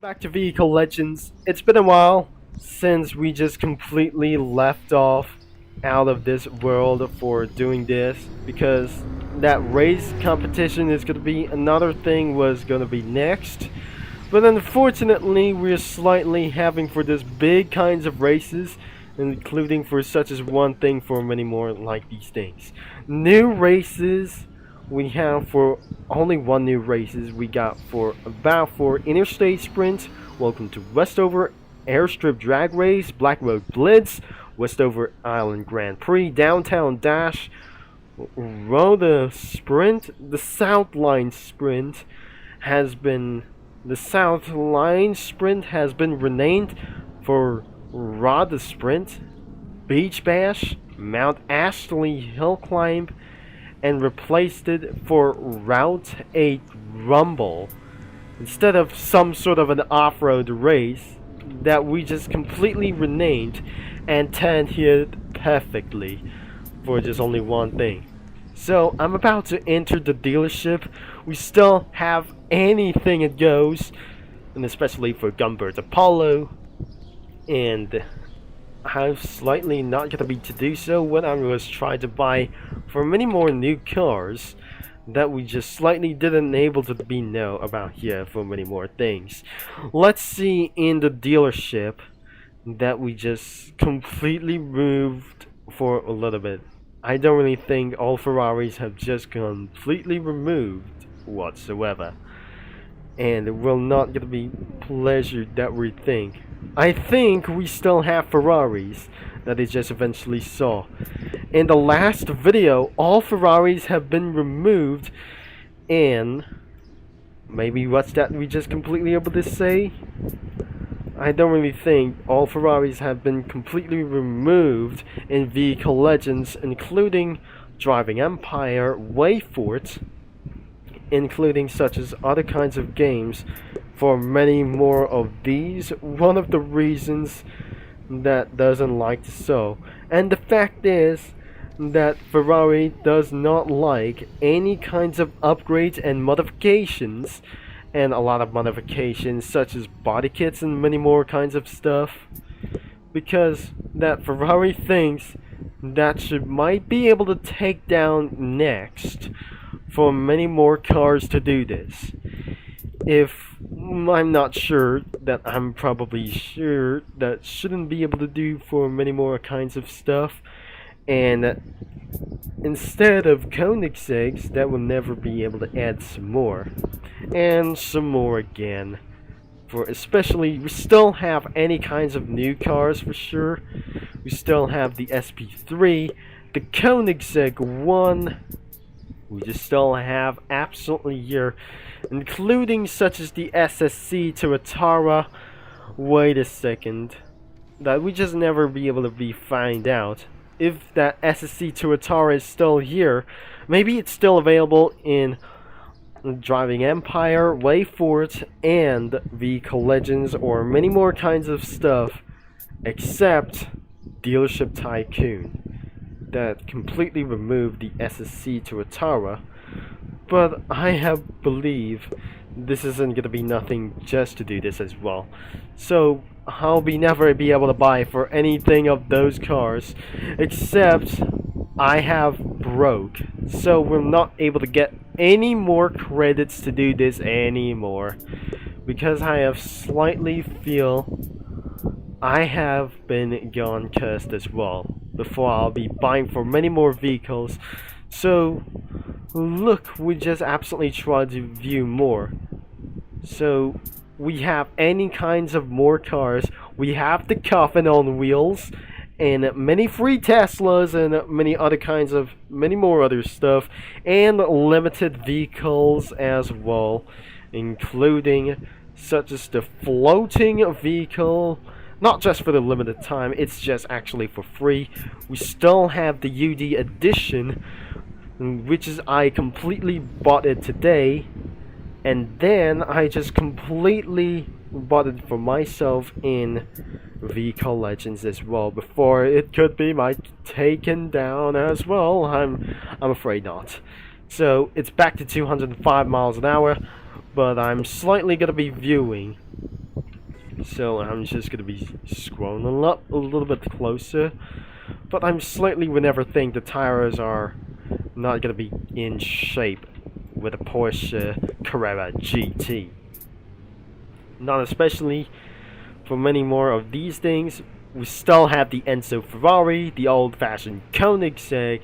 Back to Vehicle Legends. It's been a while since we just completely left off out of this world for doing this because that race competition is going to be another thing was going to be next. But unfortunately, we're slightly having for this big kinds of races, including for such as one thing for many more like these things. New races we have for only one new races we got for Interstate Sprint, Welcome to Westover, Airstrip Drag Race, Black Road Blitz, Westover Island Grand Prix, Downtown Dash, Rhoda Sprint. The South Line Sprint has been renamed for Rhoda Sprint, Beach Bash, Mount Ashley Hill Climb, and replaced it for Route 8 Rumble instead of some sort of an off-road race that we just completely renamed and turned here perfectly for just only one thing. So I'm about to enter the dealership. We still have anything it goes, and especially for Gunbird Apollo, and I'm slightly not gonna be to do so when I was trying to buy for many more new cars that we just slightly didn't able to be know about here for many more things. Let's see in the dealership that we just completely moved for a little bit. I don't really think all Ferraris have just completely removed whatsoever, and will not gonna be pleasure that we think. I think we still have Ferraris that they just eventually saw. In the last video, all Ferraris have been removed, and maybe what's that we just completely able to say? I don't really think all Ferraris have been completely removed in Vehicle Legends, including Driving Empire, Wayfort, including such as other kinds of games for many more of these. One of the reasons that doesn't like so, and the fact is that Ferrari does not like any kinds of upgrades and modifications, and a lot of modifications such as body kits and many more kinds of stuff, because that Ferrari thinks that she might be able to take down next for many more cars to do this. If I'm not sure, that I'm probably sure that shouldn't be able to do for many more kinds of stuff, and instead of Koenigsegg's, that will never be able to add some more and some more again. For especially, we still have any kinds of new cars for sure. We still have the SP3, the Koenigsegg 1. We just still have absolutely here, including such as the SSC to Atara. Wait a second, that we just never be able to find out if that SSC to Atara is still here. Maybe it's still available in Driving Empire, Wayfort, and Vehicle Legends, or many more kinds of stuff, except Dealership Tycoon that completely removed the SSC to Atara. But I believe this isn't gonna be nothing just to do this as well. So I'll never be able to buy for anything of those cars, except I have broke. So we're not able to get any more credits to do this anymore, because I have slightly feel I have been gone cursed as well before I'll be buying for many more vehicles. So look, we just absolutely try to view more. So we have any kinds of more cars. We have the coffin on wheels, and many free Teslas, and many more other stuff, and limited vehicles as well, including such as the floating vehicle. Not just for the limited time, it's just actually for free. We still have the UD edition, which is I completely bought it today, and then I just completely bought it for myself in Vehicle Legends as well, before it could be taken down as well. I'm afraid not. So it's back to 205 miles an hour, but I'm slightly gonna be viewing So I'm just gonna be scrolling up a little bit closer, but I'm slightly would never think the tires are not gonna be in shape with a Porsche Carrera GT. Not especially for many more of these things. We still have the Enzo Ferrari, the old-fashioned Koenigsegg,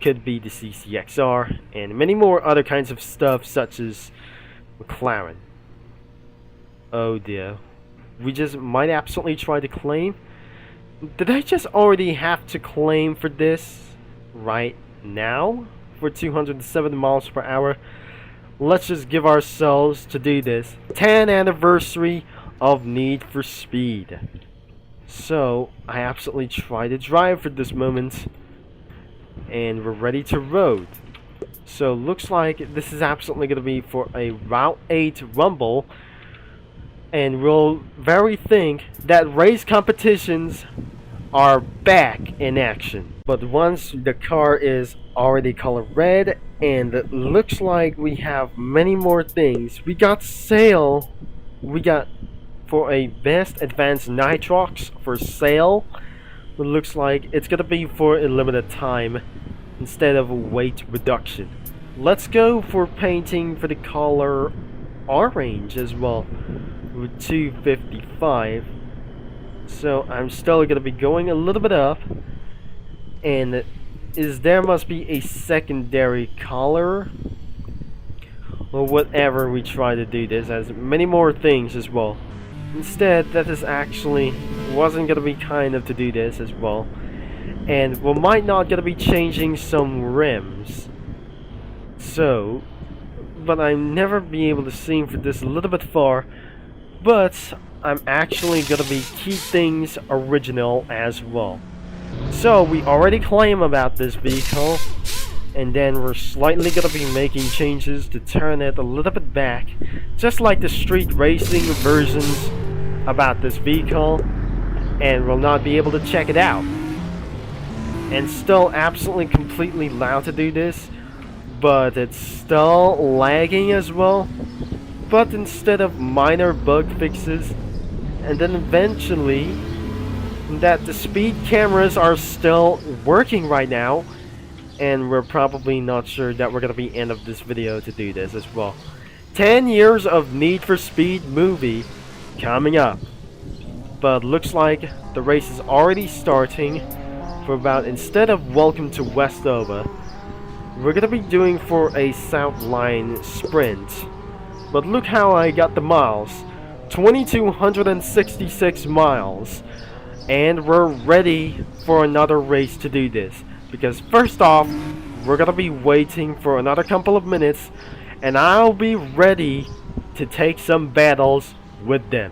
could be the CCXR, and many more other kinds of stuff such as McLaren. Oh dear. We just might absolutely try to claim. Did I just already have to claim for this right now? For 207 miles per hour? Let's just give ourselves to do this. 10th anniversary of Need for Speed. So, I absolutely try to drive for this moment. And we're ready to road. So, looks like this is absolutely going to be for a Route 8 Rumble. And we'll very think that race competitions are back in action. But once the car is already color red, and it looks like we have many more things. We got sale. We got for a best advanced nitrox for sale. It looks like it's gonna be for a limited time instead of a weight reduction. Let's go for painting for the color orange as well with 255. So I'm still gonna be going a little bit up, and there must be a secondary color or whatever we try to do this as many more things as well. Instead, that is actually wasn't gonna be kind of to do this as well, and we might not gonna be changing some rims. So, but I'm never be able to see for this a little bit far, but I'm actually gonna be keep things original as well. So we already claim about this vehicle, and then we're slightly gonna be making changes to turn it a little bit back, just like the street racing versions about this vehicle, and we'll not be able to check it out. And still absolutely completely allowed to do this, but it's still lagging as well. But instead of minor bug fixes, and then eventually that the speed cameras are still working right now, and we're probably not sure that we're gonna be end of this video to do this as well. 10 years of Need for Speed movie coming up, but looks like the race is already starting for about, instead of Welcome to Westover, we're gonna be doing for a South Line sprint. But look how I got the miles, 2,266 miles. And we're ready for another race to do this. Because first off, we're gonna be waiting for another couple of minutes, and I'll be ready to take some battles with them.